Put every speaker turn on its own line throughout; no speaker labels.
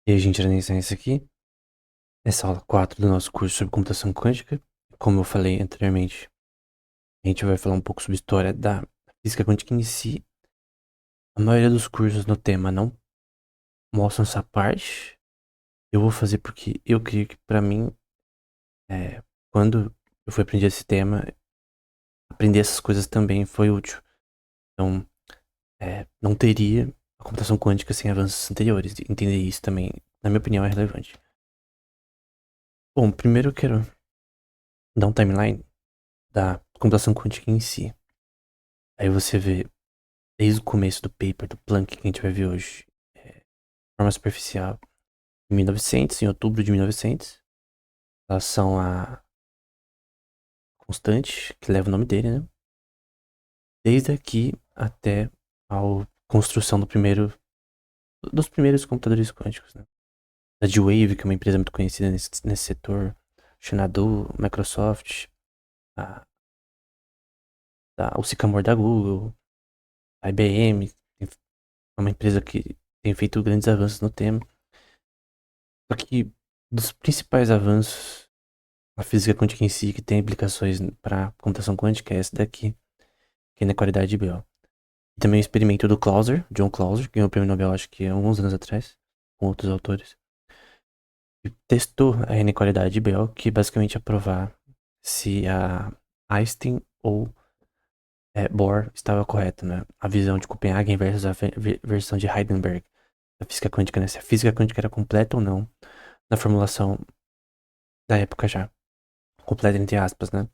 E aí, gente, era isso aqui. Essa aula 4 do nosso curso sobre computação quântica. Como eu falei anteriormente, a gente vai falar um pouco sobre a história da física quântica em si. A maioria dos cursos no tema não mostram essa parte. Eu vou fazer porque eu creio que pra mim, quando eu fui aprender esse tema, aprender essas coisas também foi útil. Então, não teria a computação quântica sem avanços anteriores. Entender isso também, na minha opinião, é relevante. Bom, primeiro eu quero dar um timeline da computação quântica em si. Aí você vê desde o começo do paper do Planck que a gente vai ver hoje, de forma superficial, em 1900, em outubro de 1900, em relação à constante, que leva o nome dele, né? Desde aqui até a construção dos primeiros computadores quânticos, né? Da D-Wave, que é uma empresa muito conhecida nesse setor, Xanadu, Microsoft, a, o Sycamore da Google, a IBM, é uma empresa que tem feito grandes avanços no tema. Só que dos principais avanços a física quântica em si, que tem implicações para computação quântica, é essa daqui, que é a inequalidade de Bell. E também o experimento do Clauser, John Clauser, que ganhou o prêmio Nobel acho que há alguns anos atrás, com outros autores, e testou a inequalidade de Bell, que basicamente é provar se a Einstein ou Bohr estava correta, né? A visão de Copenhagen versus a versão de Heisenberg da física quântica, né? Se a física quântica era completa ou não na formulação da época já. Completa entre aspas, né?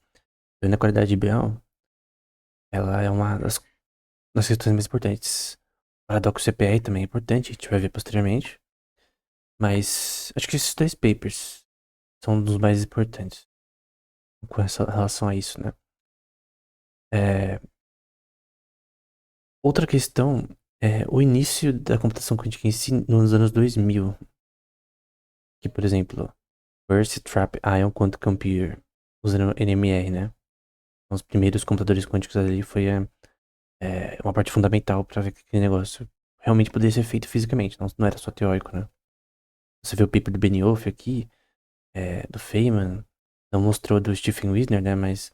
A inequalidade de Bell, ela é uma das questões mais importantes. O paradoxo CPR também é importante, a gente vai ver posteriormente. Mas acho que esses dois papers são um dos mais importantes com relação a isso, né? É, outra questão é o início da computação quântica em si nos anos 2000. Que, por exemplo, First Trap Ion Quantum Computer, usando NMR, né? Os primeiros computadores quânticos ali foi uma parte fundamental para ver que aquele negócio realmente poderia ser feito fisicamente, não era só teórico, né? Você vê o paper do Benioff aqui, do Feynman, não mostrou do Stephen Wisner, né? Mas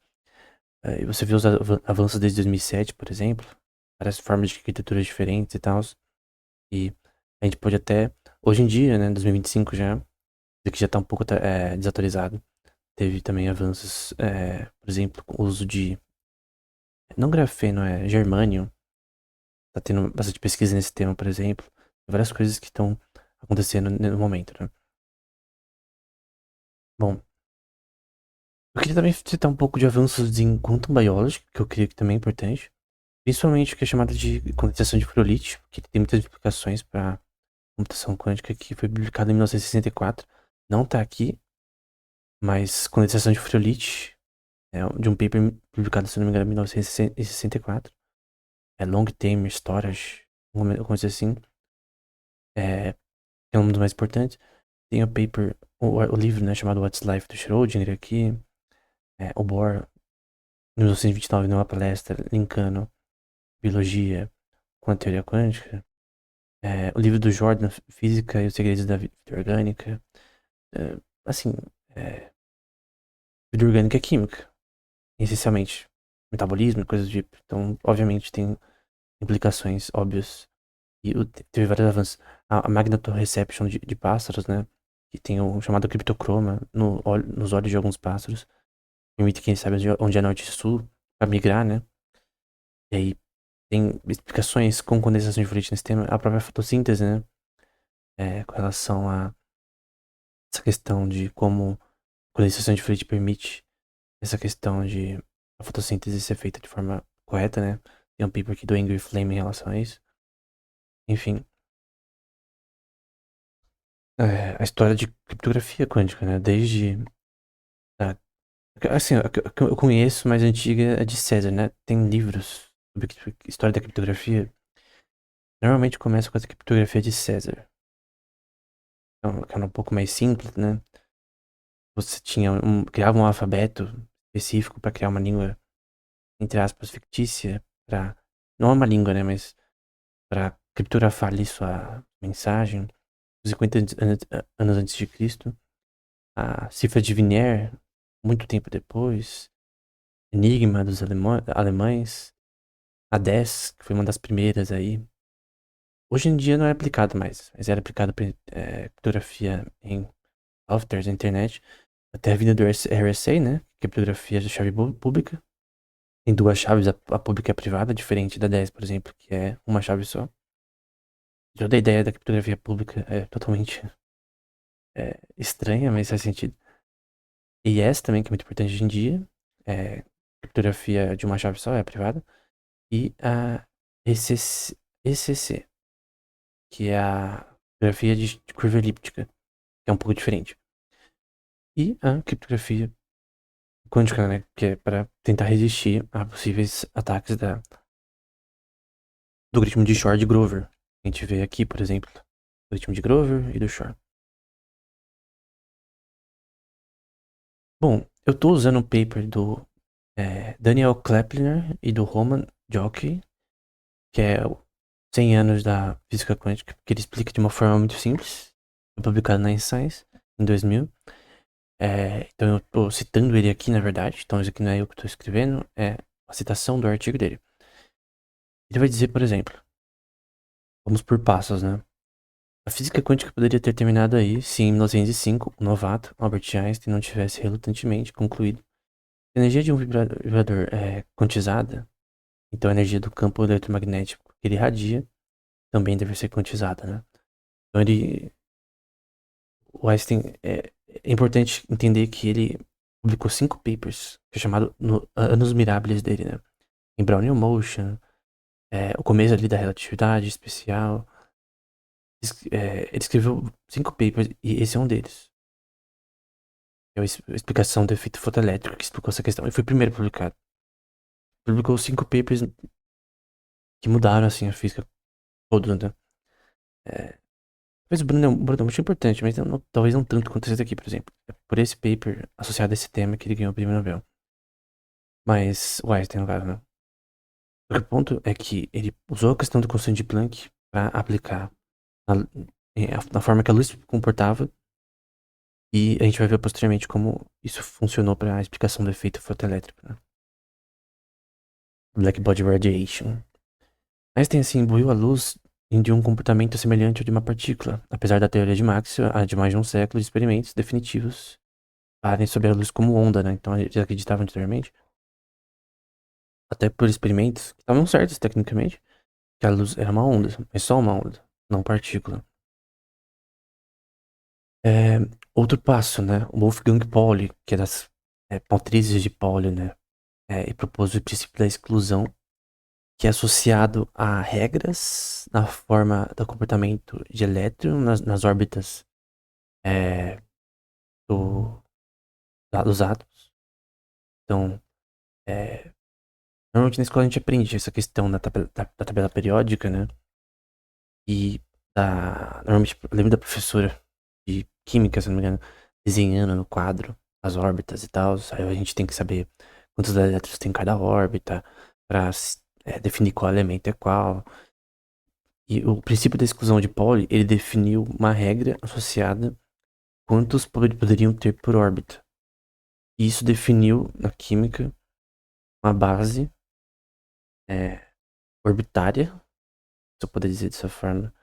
você vê os avanços desde 2007, por exemplo, várias formas de arquiteturas diferentes e tal. E a gente pode até, hoje em dia, né, 2025 já, que já tá um pouco desatualizado, teve também avanços, por exemplo, com o uso de, não grafeno, é germânio. Tá tendo bastante pesquisa nesse tema, por exemplo. Várias coisas que estão acontecendo no momento, né? Bom, eu queria também citar um pouco de avanços em Quantum Biology, que eu creio que também é importante. Principalmente o que é chamado de condensação de Froelich, que tem muitas implicações para computação quântica, que foi publicado em 1964. Não tá aqui, mas condensação de Froelich é de um paper publicado, se não me engano, em 1964. É Long Term Storage, alguma coisa assim. É, é um dos mais importantes. Tem o paper, o livro, né, chamado What's Life, do Schrödinger aqui. O Bohr, em 1929, numa palestra, linkando biologia com a teoria quântica. O livro do Jordan, Física e os Segredos da Vida Orgânica. É, assim, é, vida orgânica é química, essencialmente. Metabolismo e coisas do tipo. Então, obviamente, tem implicações óbvias. E teve vários avanços. A magnetoreception de pássaros, né? Que tem o chamado criptocroma nos olhos de alguns pássaros. Permite que eles saibam onde é norte e sul para migrar, né? E aí tem explicações com condensação de fluido nesse tema. A própria fotossíntese, né? Com relação a essa questão de como a condensação de fluido permite essa questão de a fotossíntese ser feita de forma correta, né? Tem um paper aqui do Ingrid Flame em relação a isso. Enfim, a história de criptografia quântica, né? Desde a assim, a que eu conheço mais antiga é de César, né? Tem livros sobre história da criptografia. Normalmente começa com a criptografia de César. Então, que era um pouco mais simples, né? Você criava um alfabeto específico para criar uma língua, entre aspas, fictícia, para não é uma língua, né? Mas para criptografar ali sua mensagem. 50 anos antes de Cristo. A cifra de Wiener, muito tempo depois. Enigma dos alemães. A 10, que foi uma das primeiras aí. Hoje em dia não é aplicado mais, mas era aplicado para criptografia em softwares, na internet. Até a vinda do RSA, né? Que é criptografia de chave pública. Tem duas chaves, a pública e a privada, diferente da 10, por exemplo, que é uma chave só. Toda a ideia da criptografia pública é totalmente estranha, mas faz sentido. ES também, que é muito importante hoje em dia. É, criptografia de uma chave só, é a privada. E a ECC, que é a criptografia de curva elíptica, que é um pouco diferente. E a criptografia quântica, né, que é para tentar resistir a possíveis ataques do algoritmo de Shor de Grover. A gente vê aqui, por exemplo, o algoritmo de Grover e do Shor. Bom, eu estou usando um paper do Daniel Kleppner e do Roman Jockey, que é 100 anos da física quântica, que ele explica de uma forma muito simples. Foi publicado na Science em 2000. Então eu estou citando ele aqui, na verdade. Então isso aqui não é eu que estou escrevendo, é a citação do artigo dele. Ele vai dizer, por exemplo, vamos por passos, né? A física quântica poderia ter terminado aí se em 1905 o novato Albert Einstein não tivesse relutantemente concluído que a energia de um vibrador é quantizada, então a energia do campo eletromagnético que ele irradia também deve ser quantizada, né? Então o Einstein, é importante entender que ele publicou 5 papers, que é chamado Anos Mirables dele, né? Em Brownian Motion, o começo ali da relatividade especial. Ele escreveu 5 papers e esse é um deles. É a explicação do efeito fotoelétrico que explicou essa questão. E foi o primeiro publicado. Publicou 5 papers que mudaram assim a física toda, né? Mas o Bruno é muito importante, mas talvez não tanto quanto esse daqui, por exemplo. É por esse paper associado a esse tema que ele ganhou o prêmio Nobel. Mas o Einstein, no caso, né? O ponto é que ele usou a questão do constante de Planck para aplicar na, na forma que a luz se comportava. E a gente vai ver posteriormente como isso funcionou para a explicação do efeito fotoelétrico, né? Black Body Radiation. Einstein assim imbuiu a luz de um comportamento semelhante ao de uma partícula, apesar da teoria de Maxwell há de mais de um século de experimentos definitivos falarem sobre a luz como onda, né? Então eles acreditavam anteriormente, até por experimentos que estavam certos tecnicamente, que a luz era uma onda, mas só uma onda, não partícula. É, outro passo, né? O Wolfgang Pauli, que é das matrizes de Pauli, né? E propôs o princípio da exclusão, que é associado a regras na forma do comportamento de elétron nas órbitas é, do, dos átomos. Então, normalmente na escola a gente aprende essa questão da tabela periódica, né? E normalmente eu lembro da professora de química, se não me engano, desenhando no quadro as órbitas e tal. Aí a gente tem que saber quantos elétrons tem cada órbita para definir qual elemento é qual. E o princípio da exclusão de Pauli, ele definiu uma regra associada quantos poderiam ter por órbita. E isso definiu na química uma base orbitária, se eu poder dizer dessa forma,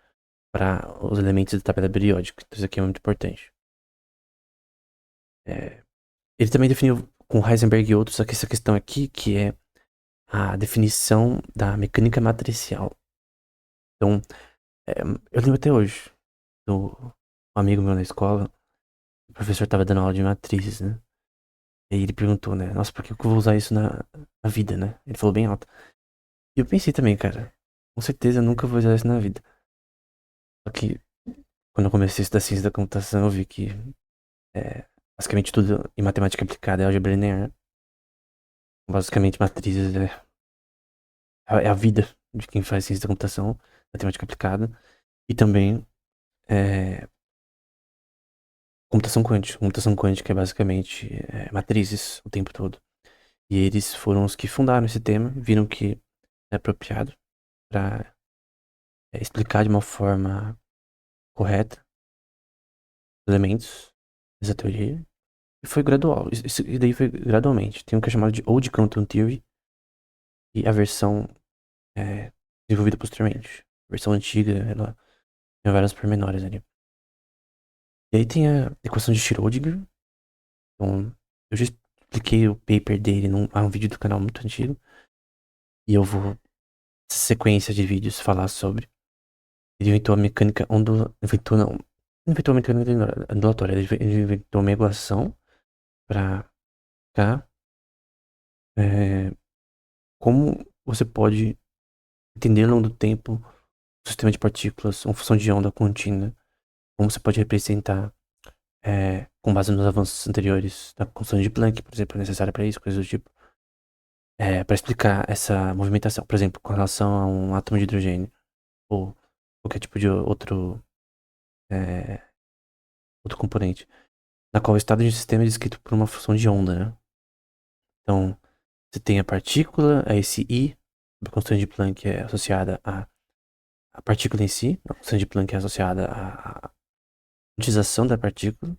para os elementos da tabela periódica. Então isso aqui é muito importante. Ele também definiu com Heisenberg e outros essa questão aqui, que é a definição da mecânica matricial. Então, eu lembro até hoje do um amigo meu na escola, o professor estava dando aula de matrizes, né? E aí ele perguntou, né? Nossa, por que eu vou usar isso na vida, né? Ele falou bem alto. E eu pensei também, cara, com certeza eu nunca vou usar isso na vida. Só que quando eu comecei a estudar ciência da computação, eu vi que basicamente tudo em matemática aplicada é álgebra linear, né? Basicamente matrizes é a vida de quem faz ciência da computação, matemática aplicada. E também computação quântica. Computação quântica é basicamente matrizes o tempo todo. E eles foram os que fundaram esse tema, viram que é apropriado para explicar de uma forma correta elementos dessa teoria. E foi gradual. E daí foi gradualmente. Tem um que é chamado de Old Quantum Theory e a versão desenvolvida posteriormente. A versão antiga, ela tem vários pormenores ali. E aí tem a equação de Schrödinger. Então, eu já expliquei o paper dele há um vídeo do canal muito antigo. E eu vou, sequência de vídeos, falar sobre. Ele inventou a mecânica ondulatória. Inventou, não. Inventou a mecânica ondulatória. Ele inventou uma equação para cá. Como você pode entender ao longo do tempo o sistema de partículas, uma função de onda contínua. Como você pode representar com base nos avanços anteriores da constante de Planck, por exemplo, necessária para isso, coisas do tipo. Para explicar essa movimentação, por exemplo, com relação a um átomo de hidrogênio ou qualquer tipo de é, outro componente, na qual o estado de um sistema é descrito por uma função de onda, né? Então, você tem a partícula, a esse I, a constante de Planck é associada à partícula em si, a constante de Planck é associada à utilização da partícula.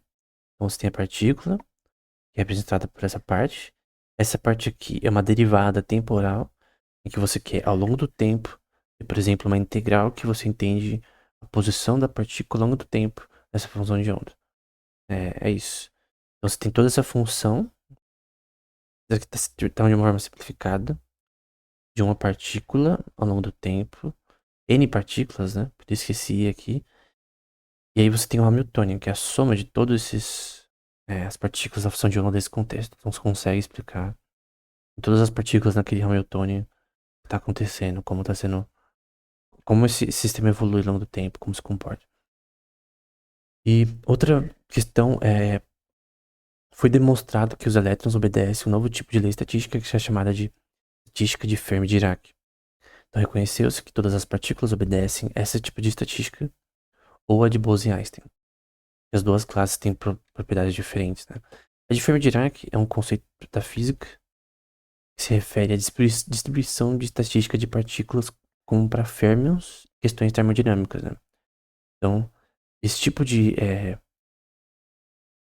Então, você tem a partícula, que é representada por essa parte. Essa parte aqui é uma derivada temporal, em que você quer, ao longo do tempo, por exemplo, uma integral que você entende a posição da partícula ao longo do tempo nessa função de onda. É isso. Então você tem toda essa função, que está de uma forma simplificada, de uma partícula ao longo do tempo, N partículas, né? Por isso esqueci aqui. E aí você tem o Hamiltonian, que é a soma de todos as partículas da função de onda desse contexto. Então você consegue explicar todas as partículas naquele Hamiltonian o que está acontecendo, como está sendo, como esse sistema evolui ao longo do tempo, como se comporta. E outra questão foi demonstrado que os elétrons obedecem um novo tipo de lei estatística que é chamada de estatística de Fermi-Dirac. Então reconheceu-se que todas as partículas obedecem a esse tipo de estatística ou a de Bose-Einstein. As duas classes têm propriedades diferentes, né? A de Fermi-Dirac é um conceito da física que se refere à distribuição de estatística de partículas como para férmions, questões termodinâmicas, né? Então, esse tipo de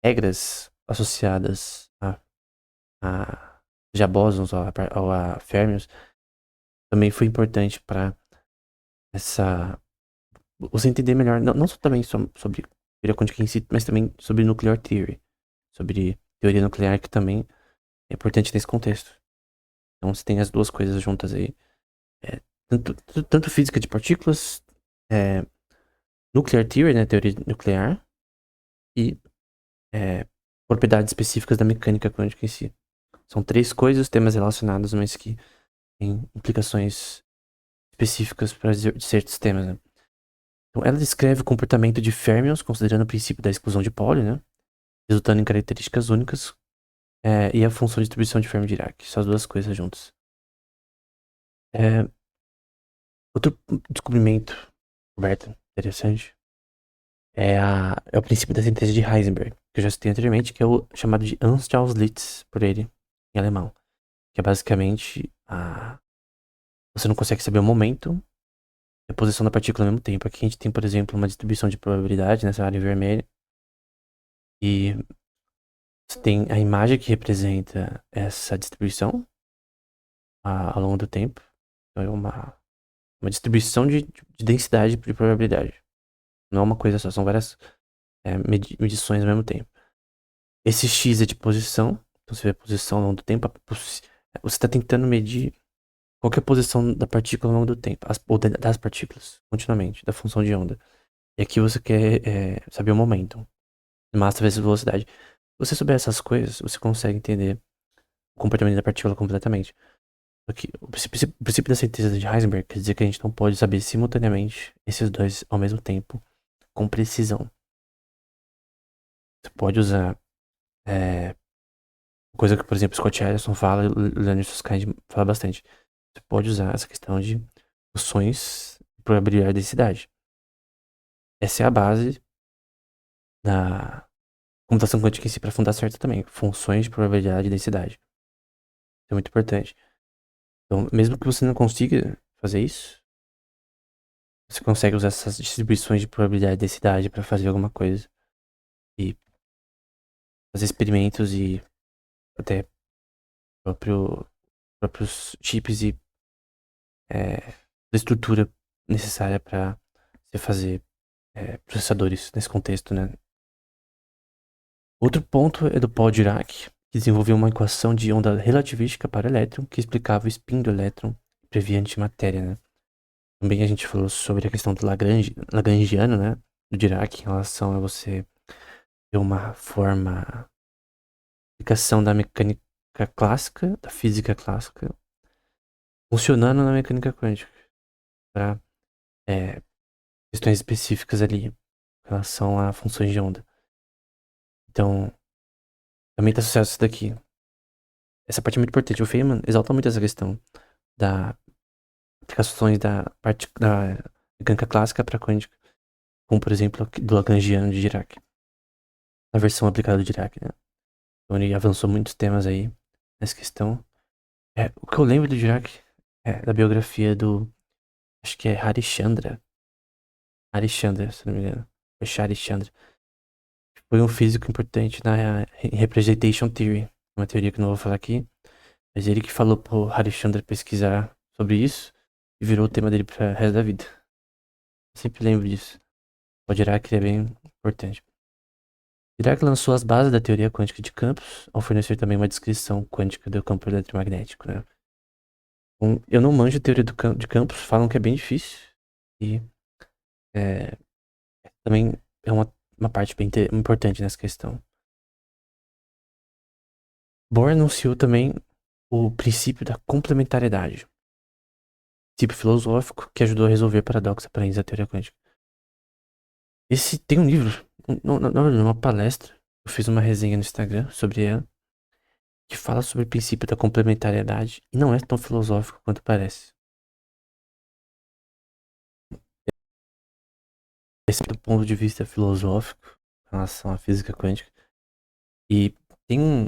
regras associadas a já bósons ou a férmions também foi importante para essa você entender melhor, não só também sobre teoria quântica em si, mas também sobre nuclear theory, sobre teoria nuclear, que também é importante nesse contexto. Então você tem as duas coisas juntas aí. Tanto física de partículas, é, nuclear theory, né, teoria nuclear, e propriedades específicas da mecânica quântica em si. São três coisas, temas relacionados, mas que têm implicações específicas para certos temas, né? Então, ela descreve o comportamento de férmions, considerando o princípio da exclusão de Pauli, né? Resultando em características únicas, e a função de distribuição de Fermi-Dirac. Essas duas coisas juntas. Outro descobrimento, Roberto, interessante, é o princípio da síntese de Heisenberg, que eu já citei anteriormente, que é o chamado de Anschauung-List, por ele, em alemão. Que é basicamente você não consegue saber o momento e a posição da partícula ao mesmo tempo. Aqui a gente tem, por exemplo, uma distribuição de probabilidade nessa área vermelha. E você tem a imagem que representa essa distribuição ao longo do tempo. Então é uma distribuição de densidade de probabilidade. Não é uma coisa só, são várias medições ao mesmo tempo. Esse X é de posição, então você vê a posição ao longo do tempo. Você está tentando medir qual que é a posição da partícula ao longo do tempo, ou das partículas, continuamente, da função de onda. E aqui você quer saber o momento, massa vezes velocidade. Se você souber essas coisas, você consegue entender o comportamento da partícula completamente. Aqui, o princípio da certeza de Heisenberg quer dizer que a gente não pode saber simultaneamente esses dois ao mesmo tempo, com precisão. Você pode usar coisa que, por exemplo, Scott Harrison fala e Leonard Susskind fala bastante. Você pode usar essa questão de funções de probabilidade e densidade. Essa é a base da computação quântica em si, para fundar certo também. Funções de probabilidade e densidade. Isso é muito importante. Então, mesmo que você não consiga fazer isso, você consegue usar essas distribuições de probabilidade e densidade para fazer alguma coisa. e fazer experimentos e até próprios chips e a estrutura necessária para você fazer processadores nesse contexto, né? Outro ponto é do Paul Dirac, que desenvolveu uma equação de onda relativística para elétron que explicava o spin do elétron e previa antimatéria, né? Também a gente falou sobre a questão do Lagrangiano, né? Do Dirac em relação a você ter uma forma aplicação da mecânica clássica, da física clássica, funcionando na mecânica quântica para questões específicas ali em relação a funções de onda. Então, também está associado a isso daqui. Essa parte é muito importante. O Feynman exalta muito essa questão da aplicações da parte da mecânica clássica para quântica, como por exemplo do Lagrangiano de Dirac, a versão aplicada do Dirac, né? Então ele avançou muitos temas aí nessa questão. O que eu lembro do Dirac é da biografia do, acho que é Harishchandra, se não me engano. Foi Harishchandra. Foi um físico importante na Representation Theory, uma teoria que eu não vou falar aqui, mas ele que falou pro Harishchandra pesquisar sobre isso e virou o tema dele para o resto da vida. Eu sempre lembro disso. O Dirac é bem importante. Dirac lançou as bases da teoria quântica de campos, ao fornecer também uma descrição quântica do campo eletromagnético, né? Eu não manjo a teoria de campos, falam que é bem difícil e é, também é uma parte bem importante nessa questão. Bohr anunciou também o princípio da complementariedade, tipo filosófico que ajudou a resolver paradoxos aparentes da teoria quântica. Esse tem um livro, uma palestra, eu fiz uma resenha no Instagram sobre ela, que fala sobre o princípio da complementariedade e não é tão filosófico quanto parece. Esse é do ponto de vista filosófico em relação à física quântica. E tem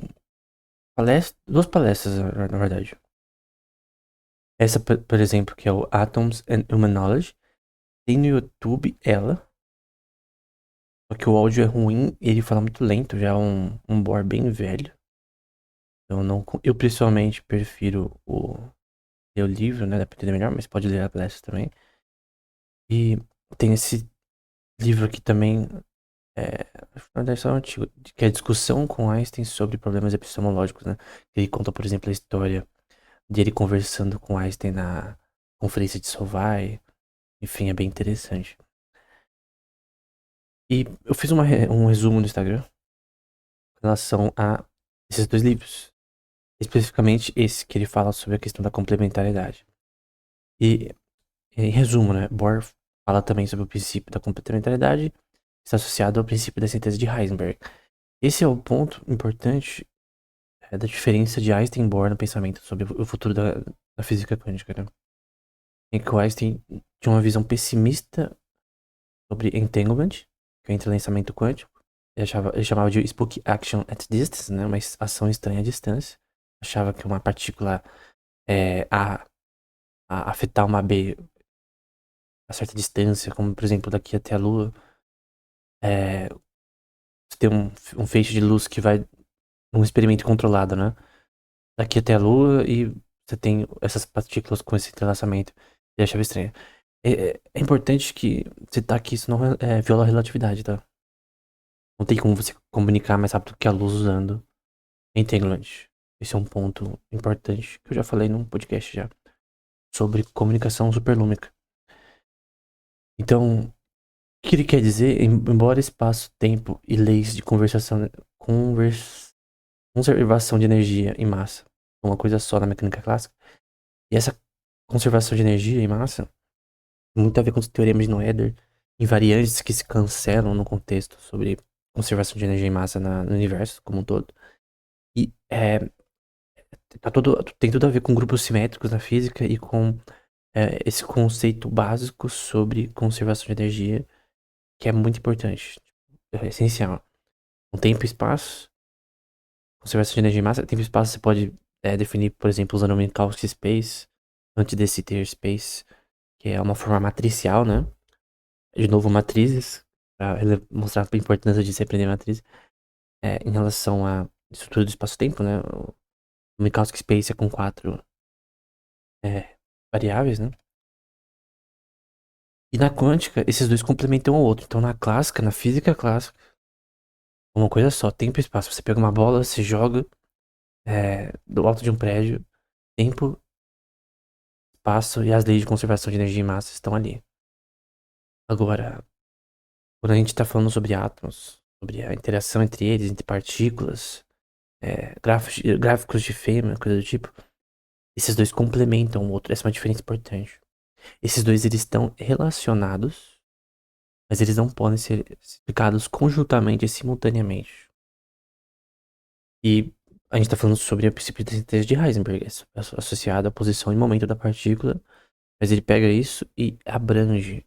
duas palestras, na verdade. Essa, por exemplo, que é o Atoms and Human Knowledge. Tem no YouTube ela. Só que o áudio é ruim e ele fala muito lento. Já é um Bohr bem velho. Eu pessoalmente prefiro ler o livro, né? Dá pra entender melhor, mas pode ler a palestra também. E tem esse livro aqui também. Na verdade, só antigo, que é a discussão com Einstein sobre problemas epistemológicos, né? Ele conta, por exemplo, a história de ele conversando com Einstein na conferência de Solvay. Enfim, é bem interessante. E eu fiz um resumo no Instagram em relação a esses dois livros. Especificamente esse, que ele fala sobre a questão da complementariedade. E, em resumo, né? Bohr fala também sobre o princípio da complementariedade, que está associado ao princípio da síntese de Heisenberg. Esse é o ponto importante da diferença de Einstein e Bohr no pensamento sobre o futuro da física quântica, né? Em que o Einstein tinha uma visão pessimista sobre entanglement, que é o entrelaçamento quântico. Ele chamava de spooky action at distance, né? Uma ação estranha à distância. Achava que uma partícula a afetar uma B a certa distância, como por exemplo daqui até a Lua, você tem um feixe de luz que vai num experimento controlado, né? Daqui até a Lua e você tem essas partículas com esse entrelaçamento. Ele achava estranho. É importante que citar que isso não viola a relatividade, tá? Não tem como você comunicar mais rápido que a luz usando entanglement. Esse é um ponto importante que eu já falei num podcast já sobre comunicação superlúmica. Então, o que ele quer dizer, embora espaço, tempo e leis de conservação de energia e massa são uma coisa só na mecânica clássica, e essa conservação de energia e massa tem muito a ver com os teoremas de Noether, invariantes que se cancelam no contexto sobre conservação de energia e massa no universo como um todo. E tem tudo a ver com grupos simétricos na física e com esse conceito básico sobre conservação de energia, que é muito importante, é essencial. O tempo e espaço, conservação de energia e massa, tempo e espaço você pode definir, por exemplo, usando o Minkowski Space, antes desse ter Space, que é uma forma matricial, né? De novo, matrizes. para mostrar a importância de se aprender matriz em relação à estrutura do espaço-tempo, né? O Minkowski Space é com quatro é, variáveis, né? E na quântica, esses dois complementam o outro. Então, na clássica, na física clássica, é uma coisa só, tempo e espaço. Você pega uma bola, você joga do alto de um prédio, tempo, espaço e as leis de conservação de energia e massa estão ali. Agora, quando a gente está falando sobre átomos, sobre a interação entre eles, entre partículas, gráficos de Feynman, coisa do tipo, esses dois complementam o outro. Essa é uma diferença importante. Esses dois, eles estão relacionados, mas eles não podem ser explicados conjuntamente e simultaneamente. E a gente está falando sobre o princípio da síntese de Heisenberg, associado à posição e momento da partícula, mas ele pega isso e abrange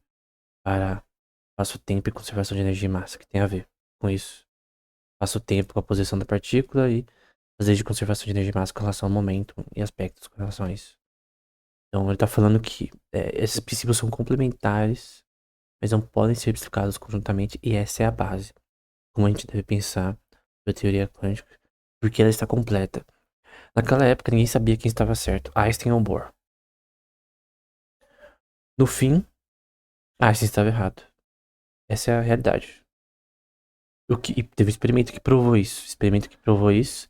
para espaço-tempo e conservação de energia e massa, que tem a ver com isso. Espaço-tempo com a posição da partícula e as leis de conservação de energia e massa com relação ao momento e aspectos com relação a isso. Então ele está falando que esses princípios são complementares, mas não podem ser explicados conjuntamente, e essa é a base. Como a gente deve pensar sobre a teoria quântica, porque ela está completa. Naquela época ninguém sabia quem estava certo, Einstein ou Bohr. No fim, Einstein estava errado. Essa é a realidade. E teve um experimento que provou isso. O experimento que provou isso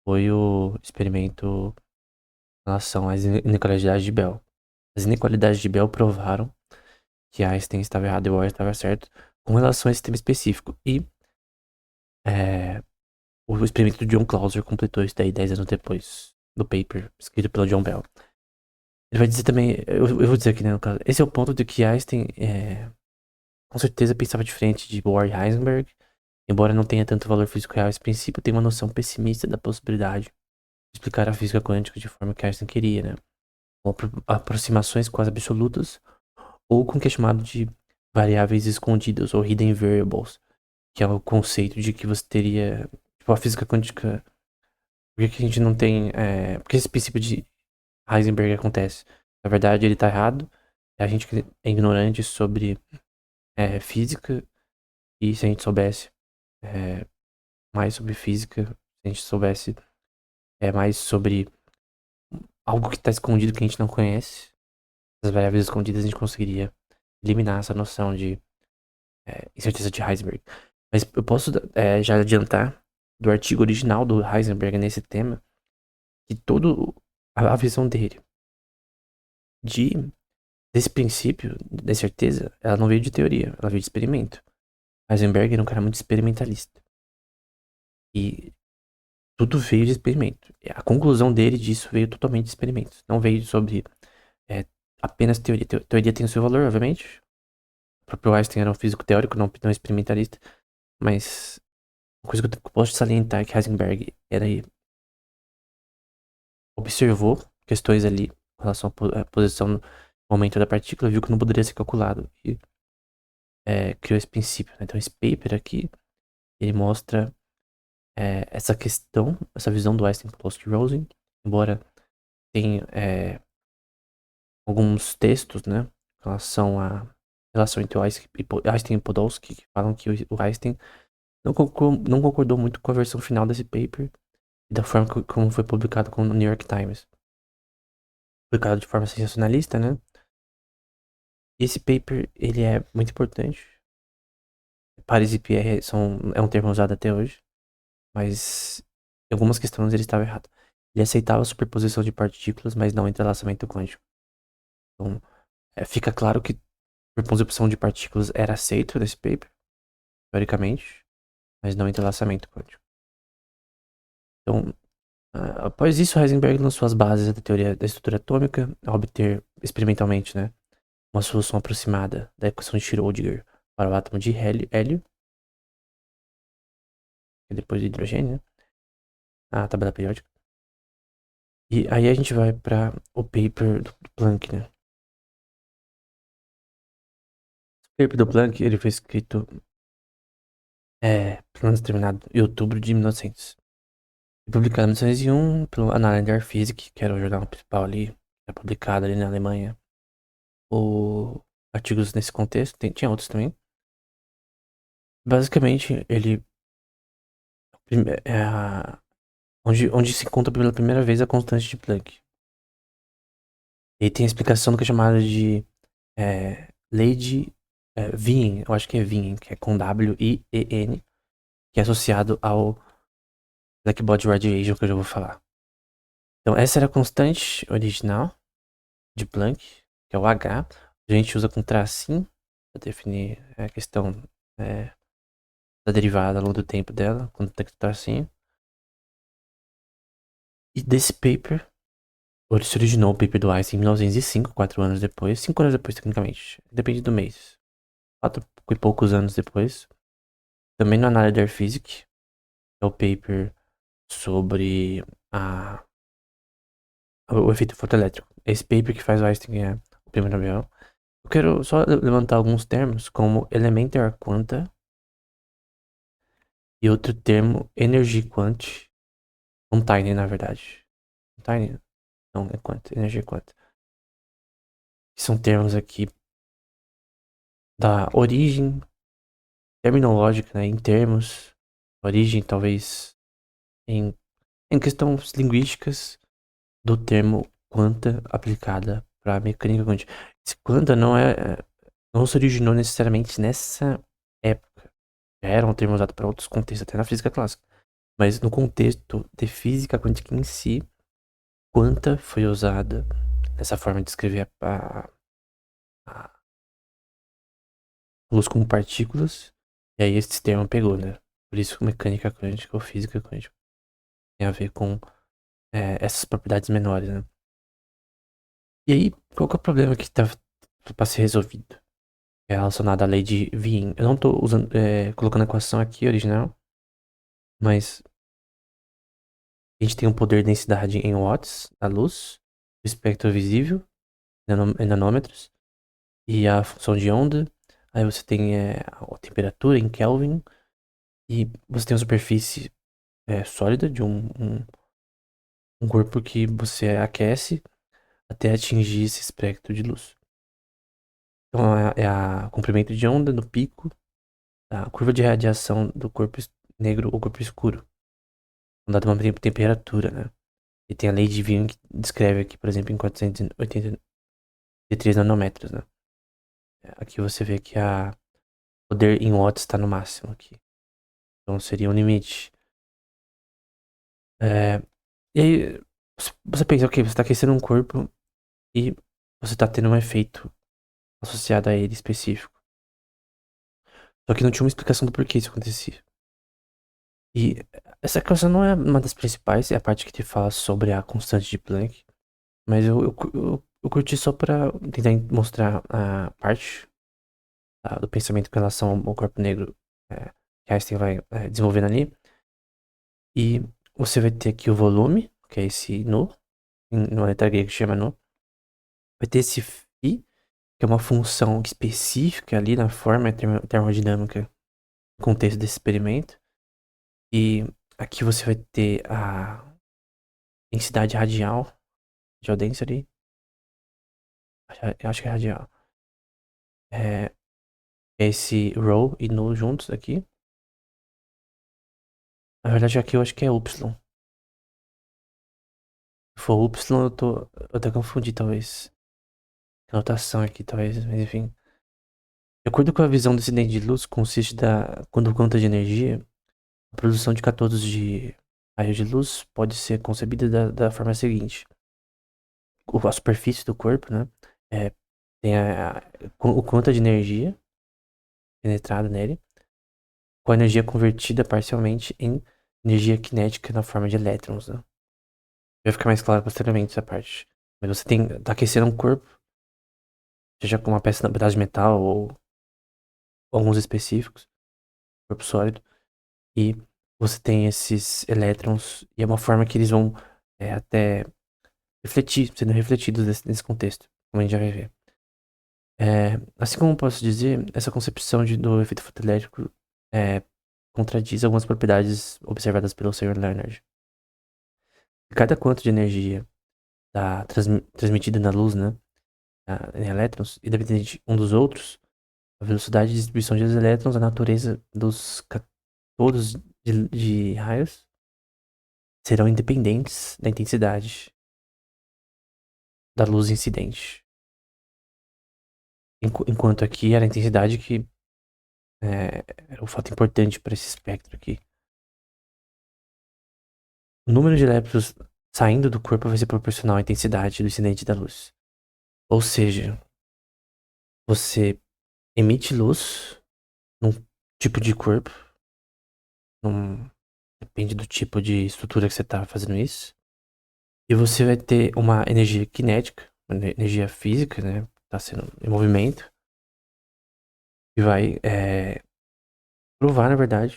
foi o experimento em relação às inequalidades de Bell. As inequalidades de Bell provaram que Einstein estava errado e Bohr estava certo com relação a esse tema específico. E é, o experimento do John Clauser completou isso daí 10 anos depois do paper escrito pelo John Bell. Ele vai dizer também, eu vou dizer aqui, né, no caso, esse é o ponto de que Einstein com certeza pensava diferente de Bohr e Heisenberg. Embora não tenha tanto valor físico real, esse princípio tem uma noção pessimista da possibilidade de explicar a física quântica de forma que Einstein queria, né? Com aproximações quase absolutas, ou com o que é chamado de variáveis escondidas, ou hidden variables, que é o conceito de que você teria, tipo, a física quântica, por que a gente não tem, por que esse princípio de Heisenberg acontece? Na verdade, ele tá errado, é a gente que é ignorante sobre física, e se a gente soubesse mais sobre física, se a gente soubesse mais sobre algo que está escondido que a gente não conhece, as variáveis escondidas, a gente conseguiria eliminar essa noção de incerteza de Heisenberg. Mas eu posso já adiantar do artigo original do Heisenberg nesse tema que toda a visão dele de, desse princípio da certeza, ela não veio de teoria, ela veio de experimento. Heisenberg era um cara muito experimentalista. E tudo veio de experimento. A conclusão dele disso veio totalmente de experimentos. Não veio sobre apenas teoria. Teoria tem o seu valor, obviamente. O próprio Einstein era um físico teórico, não experimentalista. Mas uma coisa que eu posso salientar é que Heisenberg observou questões ali com relação à posição no momento da partícula, viu que não poderia ser calculado e criou esse princípio, né? Então esse paper aqui, ele mostra essa questão, essa visão do Einstein Podolsky Rosen, embora tenha alguns textos, né, em relação à relação entre o Einstein e Podolsky, que falam que o Einstein não concordou muito com a versão final desse paper e da forma como foi publicado no New York Times. Publicado de forma sensacionalista, né? Esse paper, ele é muito importante. Pares e Pierre é um termo usado até hoje, mas em algumas questões ele estava errado. Ele aceitava a superposição de partículas, mas não entrelaçamento quântico. Então, fica claro que superposição de partículas era aceito nesse paper, teoricamente, mas não entrelaçamento quântico. Então, após isso, Heisenberg lançou as bases da teoria da estrutura atômica ao obter experimentalmente, né, uma solução aproximada da equação de Schrödinger para o átomo de hélio e depois de hidrogênio, né, a tabela periódica. E aí a gente vai para o paper do Planck, né. O paper do Planck, ele foi escrito pelo menos terminado em outubro de 1900. Foi publicado em 1901 pelo Annalen Physik, que era o jornal principal ali, que era publicado ali na Alemanha. Artigos nesse contexto, tinha outros também. Basicamente, ele é onde se encontra pela primeira vez a constante de Planck. E tem a explicação do que é chamada de lei de Wien, eu acho que é Wien, que é com W-I-E-N, que é associado ao Blackbody Radiation, que eu já vou falar. Então, essa era a constante original de Planck, que é o H. A gente usa com tracinho para definir a questão da derivada ao longo do tempo dela, quando tem tracinho. E desse paper, ele se originou o paper do Einstein em 1905, 4 anos depois, 5 anos depois, tecnicamente, depende do mês. 4 e poucos anos depois, também no Analyzer Physics, é o paper sobre o efeito fotoelétrico. Esse paper que faz o Einstein ganhar o prêmio Nobel. Eu quero só levantar alguns termos, como elementar quanta e outro termo, energy quant, um tiny, na verdade. Tiny? Não, é quant, energy quant. Que são termos aqui da origem terminológica, né, em termos, origem talvez em, em questões linguísticas do termo quanta aplicada para mecânica quântica. Esse quanta não se originou necessariamente nessa época. Já era um termo usado para outros contextos, até na física clássica. Mas no contexto de física quântica em si, quanta foi usada nessa forma de escrever a luz como partículas. E aí esse termo pegou, né? Por isso mecânica quântica ou física quântica tem a ver com essas propriedades menores, né? E aí, qual que é o problema que tá para ser resolvido? É relacionado à lei de Wien. Eu não tô usando, colocando a equação aqui original, mas a gente tem um poder de densidade em watts da luz, o espectro visível, em nanômetros, e a função de onda. Aí você tem a temperatura em Kelvin, e você tem a superfície sólida de um corpo que você aquece até atingir esse espectro de luz. Então é a comprimento de onda no pico, a curva de radiação do corpo negro ou corpo escuro, dada uma temperatura, né? E tem a lei de Wien que descreve aqui, por exemplo, em 483 nanômetros, né? Aqui você vê que a poder em watts está no máximo aqui. Então seria um limite. É, e aí você pensa, ok, você está aquecendo um corpo e você está tendo um efeito associado a ele específico. Só que não tinha uma explicação do porquê isso acontecia. E essa questão não é uma das principais, é a parte que te fala sobre a constante de Planck. Mas eu curti só pra tentar mostrar a parte do pensamento com relação ao corpo negro que Einstein vai desenvolvendo ali. E você vai ter aqui o volume, que é esse nu, numa letra grega que chama nu. Vai ter esse phi, que é uma função específica ali na forma termodinâmica no contexto desse experimento. E aqui você vai ter a densidade radial, radial density, eu acho que é radial. É esse rho e nu juntos aqui. Na verdade aqui eu acho que é Y. Se for Y eu até confundi talvez. A notação aqui talvez, mas enfim. De acordo com a visão do incidente de luz, consiste quando conta de energia, a produção de cátodos de raios de luz pode ser concebida da forma seguinte. A superfície do corpo, né? É, tem o quanto de energia penetrada nele, com a energia convertida parcialmente em energia cinética na forma de elétrons, né? Vai ficar mais claro posteriormente essa parte. Mas você tá aquecendo um corpo, seja com uma peça, um pedaço de metal ou alguns específicos, corpo sólido, e você tem esses elétrons, e é uma forma que eles vão até sendo refletidos nesse contexto, como a gente já vai ver. Assim como posso dizer, essa concepção do efeito fotoelétrico contradiz algumas propriedades observadas pelo Sr. Leonard. Cada quanto de energia transmitida na luz, né, em elétrons, independente um dos outros, A velocidade de distribuição de elétrons, a natureza dos catodos de raios serão independentes da intensidade da luz incidente. Enquanto aqui era a intensidade que era o fato importante para esse espectro aqui. O número de elétrons saindo do corpo vai ser proporcional à intensidade do incidente da luz. Ou seja, você emite luz num tipo de corpo, depende do tipo de estrutura que você está fazendo isso, e você vai ter uma energia cinética, uma energia física, né? Está sendo em movimento, e vai provar, na verdade,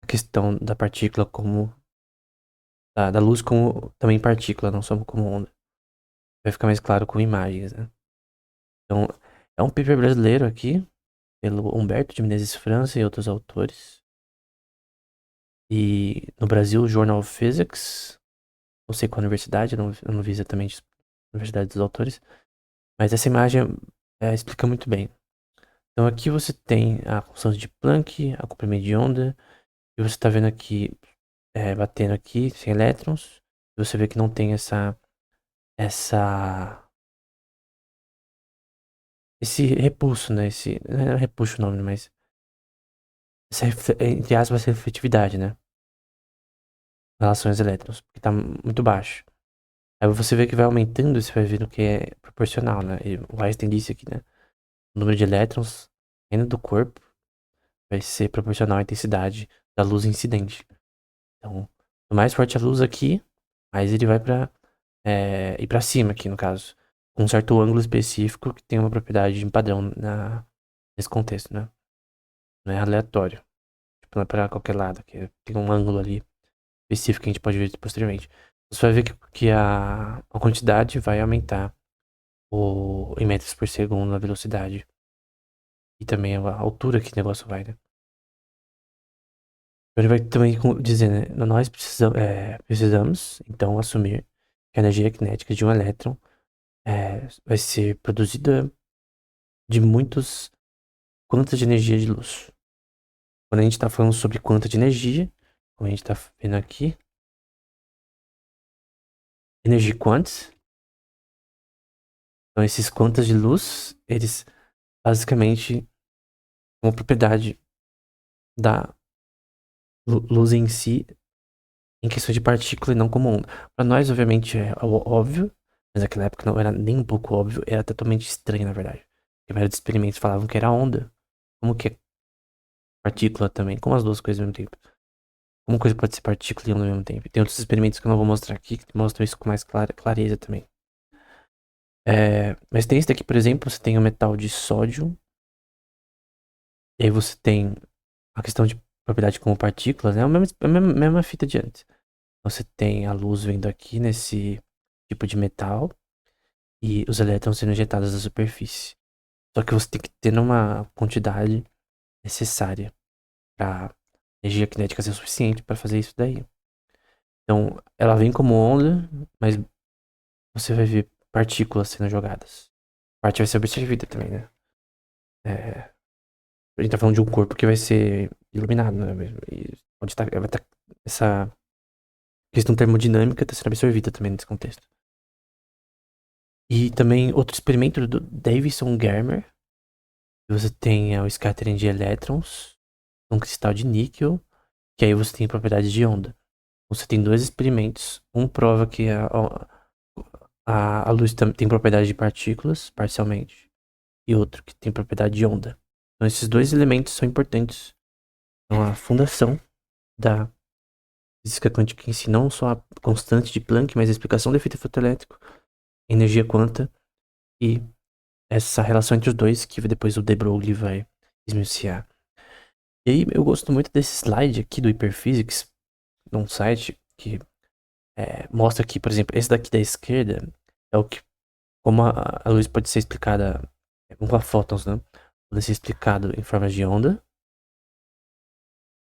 a questão da partícula como. Da luz como também partícula, não só como onda. Vai ficar mais claro com imagens, né? Então, é um paper brasileiro aqui, pelo Humberto de Menezes França e outros autores. E no Brasil, Journal of Physics. Não sei qual universidade, eu não vi exatamente a universidade dos autores. Mas essa imagem explica muito bem. Então aqui você tem a constante de Planck, a comprimento de onda. E você está vendo aqui, batendo aqui, sem elétrons. E você vê que não tem esse repulso, né? Não é repulso o nome, mas essa, entre aspas, refletividade, né? Em relação aos elétrons, porque tá muito baixo. Aí você vê que vai aumentando, você vai vendo que é proporcional, né? E o Einstein disse aqui, né? O número de elétrons dentro do corpo vai ser proporcional à intensidade da luz incidente. Então, quanto mais forte a luz aqui, mais ele vai ir para cima aqui, no caso. Com um certo ângulo específico que tem uma propriedade de padrão nesse contexto, né? Não é aleatório. Tipo, não é pra qualquer lado, que tem um ângulo ali específico que a gente pode ver posteriormente. Você vai ver que a quantidade vai aumentar em metros por segundo a velocidade. E também a altura que o negócio vai, né? Ele vai também dizer, né? Nós precisamos, então, assumir que a energia cinética de um elétron vai ser produzida de muitos quantas de energia de luz. Quando a gente está falando sobre quanta de energia, como a gente está vendo aqui, energy quants. Então, esses quantas de luz, eles basicamente uma propriedade da luz em si, em questão de partícula e não como onda. Para nós, obviamente, é óbvio, mas naquela época não era nem um pouco óbvio, era totalmente estranho, na verdade. A maioria dos experimentos falavam que era onda. Como que é partícula também? Como as duas coisas ao mesmo tempo? Como uma coisa pode ser partícula e onda ao mesmo tempo? Tem outros experimentos que eu não vou mostrar aqui, que mostram isso com mais clareza também. Mas tem esse daqui, por exemplo, você tem o metal de sódio, e aí você tem a questão de propriedade como partículas, né? A mesma fita de antes. Você tem a luz vindo aqui nesse tipo de metal e os elétrons sendo injetados na superfície. Só que você tem que ter uma quantidade necessária para energia cinética ser suficiente para fazer isso daí. Então, ela vem como onda, mas você vai ver partículas sendo jogadas. A parte vai ser absorvida também, né? A gente tá falando de um corpo que vai ser iluminado, né? E pode estar, vai estar essa questão termodinâmica está sendo absorvida também nesse contexto. E também outro experimento do Davison Germer. Você tem o scattering de elétrons, um cristal de níquel, que aí você tem propriedades de onda. Você tem dois experimentos. Um prova que a luz tem propriedade de partículas, parcialmente. E outro que tem propriedade de onda. Então esses dois elementos são importantes. Então a fundação da física quântica em si, não só a constante de Planck, mas a explicação do efeito fotoelétrico, energia quanta e essa relação entre os dois que depois o de Broglie vai esmiuçar. E aí eu gosto muito desse slide aqui do Hyperphysics, num site que mostra que, por exemplo, esse daqui da esquerda é o que, como a luz pode ser explicada, como a fótons, né? Pode ser explicado em forma de onda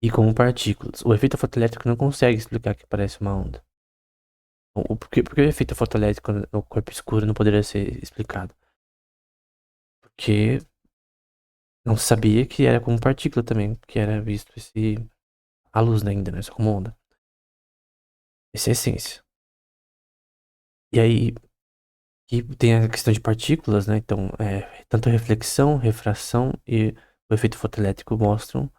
e como partículas. O efeito fotoelétrico não consegue explicar que parece uma onda. Por que o efeito fotoelétrico no corpo escuro não poderia ser explicado? Porque Não se sabia que era como partícula também, que era visto a luz, né, ainda, né? Só como onda. Essa é a essência. E aí, e tem a questão de partículas, né? Então, tanto a reflexão, refração e o efeito fotoelétrico mostram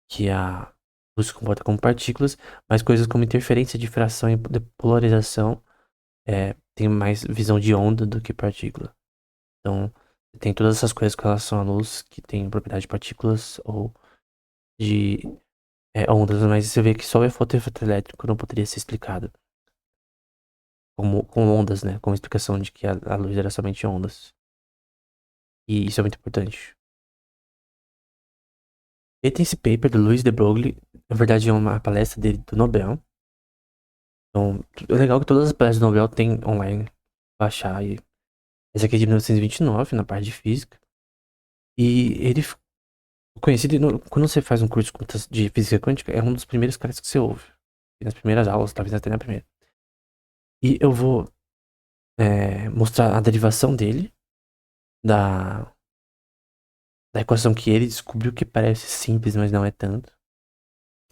que a luz se comporta como partículas, mas coisas como interferência, difração e polarização tem mais visão de onda do que partícula. Então, tem todas essas coisas com relação à luz que tem propriedade de partículas ou de ondas, mas você vê que só o efeito elétrico não poderia ser explicado como com ondas, né? Com a explicação de que a luz era somente ondas. E isso é muito importante. E tem esse paper do Luiz de Broglie, na verdade é uma palestra dele do Nobel. Então, é legal que todas as palestras do Nobel tem online pra baixar. E essa aqui é de 1929, na parte de física. E ele ficou conhecido, quando você faz um curso de física quântica, é um dos primeiros caras que você ouve. Nas primeiras aulas, talvez até na primeira. E eu vou mostrar a derivação dele, da, da equação que ele descobriu, que parece simples, mas não é tanto.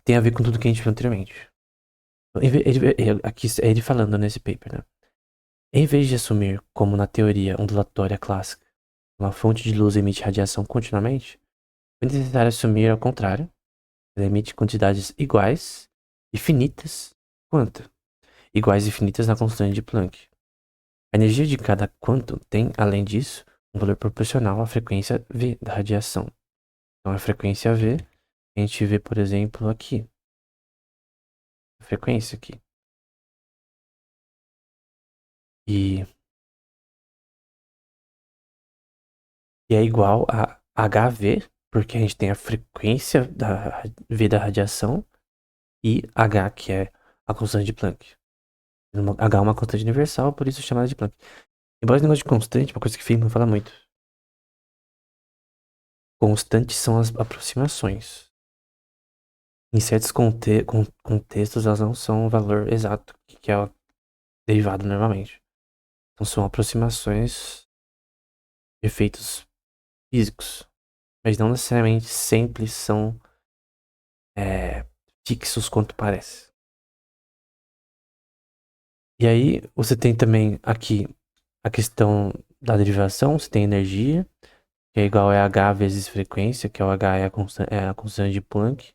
Tem a ver com tudo que a gente viu anteriormente. Aqui é ele falando nesse paper, né? Em vez de assumir, como na teoria ondulatória clássica, uma fonte de luz emite radiação continuamente, é necessário assumir ao contrário, ela emite quantidades iguais e finitas quanto? Iguais e finitas na constante de Planck. A energia de cada quantum tem, além disso, um valor proporcional à frequência V da radiação. Então, a frequência V, a gente vê, por exemplo, aqui. A frequência aqui. E, e é igual a HV, porque a gente tem a frequência da V da radiação, e H, que é a constante de Planck. H é uma constante universal, por isso chamada de Planck. Embora esse negócio de constante, uma coisa que Feynman fala muito. Constantes são as aproximações. Em certos contextos, elas não são o valor exato que é derivado normalmente. Então são aproximações de efeitos físicos. Mas não necessariamente sempre são fixos quanto parece. E aí você tem também aqui a questão da derivação, você tem energia, que é igual a H vezes frequência, que é o H é a constante de Planck,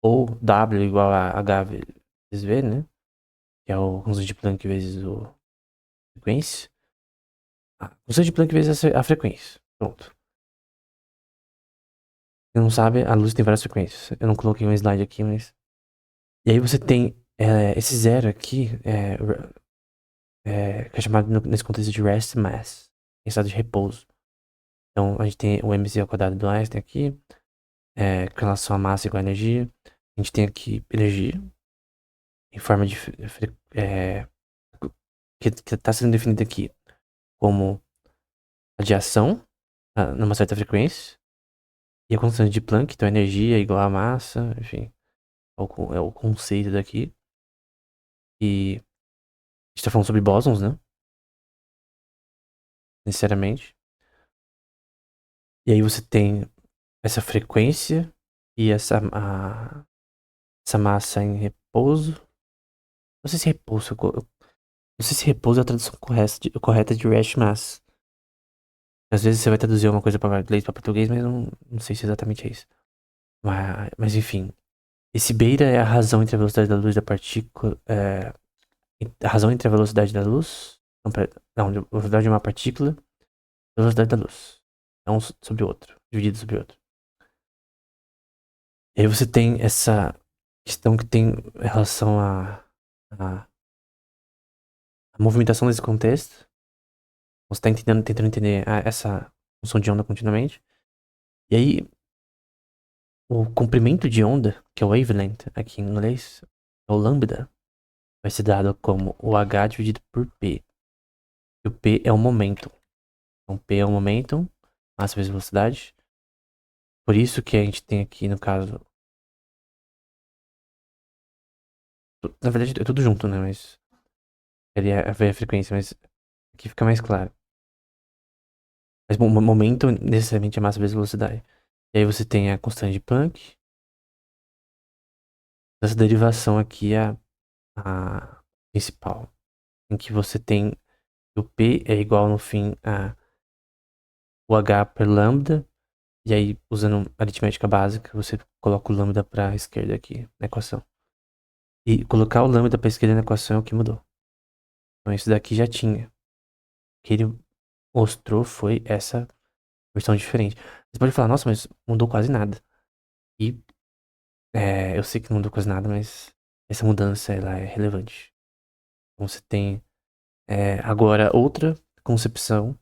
ou W igual a H vezes V, né? Que é o constante de Planck vezes a frequência. A constante de Planck vezes a frequência. Pronto. Quem não sabe, a luz tem várias frequências. Eu não coloquei um slide aqui, mas. E aí você tem esse zero aqui, que é chamado nesse contexto de rest mass, em estado de repouso. Então a gente tem o mc ao quadrado do Einstein aqui, com relação à massa igual a energia. A gente tem aqui energia, em forma de. Que está sendo definida aqui como radiação, numa certa frequência. E a constante de Planck, então energia é igual a massa, enfim, é o conceito daqui. E a gente tá falando sobre bósons, né? Necessariamente. E aí você tem essa frequência e essa massa em repouso. Não sei se repouso, não sei se repouso é a tradução correta de rest mass. Às vezes você vai traduzir uma coisa para inglês para português, mas não sei se exatamente é isso. Mas enfim, esse beta é a razão entre a velocidade da luz da partícula. A razão entre a velocidade da luz. Não, a velocidade de uma partícula e a velocidade da luz. É um sobre o outro, dividido sobre o outro. E aí você tem essa questão que tem relação à movimentação desse contexto. Você está tentando entender essa função de onda continuamente. E aí, o comprimento de onda, que é o wavelength aqui em inglês, é o lambda, vai ser dado como o h dividido por p. E o p é o momento. Então, p é o momento, massa vezes velocidade. Por isso que a gente tem aqui, no caso... Na verdade, é tudo junto, né? Mas... Ele é a frequência, mas aqui fica mais claro. Mas, bom, momento necessariamente é massa vezes velocidade. E aí você tem a constante de Planck. Essa derivação aqui é a principal, em que você tem o P é igual no fim a o H per lambda, e aí usando aritmética básica, você coloca o lambda para a esquerda aqui na equação. E colocar o lambda para a esquerda na equação é o que mudou. Então isso daqui já tinha. O que ele mostrou foi essa versão diferente. Você pode falar, nossa, mas mudou quase nada. E eu sei que não mudou quase nada, mas essa mudança ela é relevante. Então você tem agora outra concepção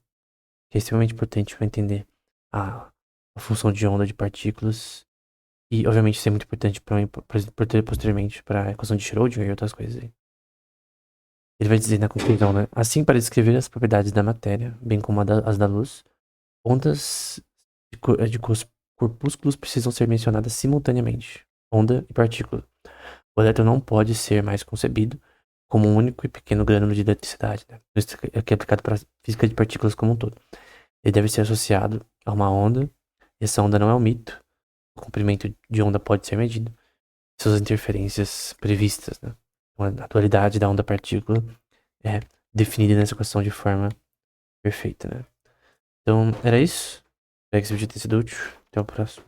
que é extremamente importante para entender a função de onda de partículas. E, obviamente, isso é muito importante posteriormente para a equação de Schrödinger e outras coisas aí. Ele vai dizer na conclusão, né? Assim, para descrever as propriedades da matéria, bem como as da luz, ondas de corpúsculos precisam ser mencionadas simultaneamente. Onda e partícula. O elétron não pode ser mais concebido como um único e pequeno grânulo de eletricidade, né? Isso aqui é aplicado para a física de partículas como um todo. Ele deve ser associado a uma onda, e essa onda não é um mito. O comprimento de onda pode ser medido. Suas interferências previstas, né? Então, a dualidade da onda-partícula é definida nessa equação de forma perfeita, né? Então, era isso. Espero que esse vídeo tenha sido útil. Até o próximo.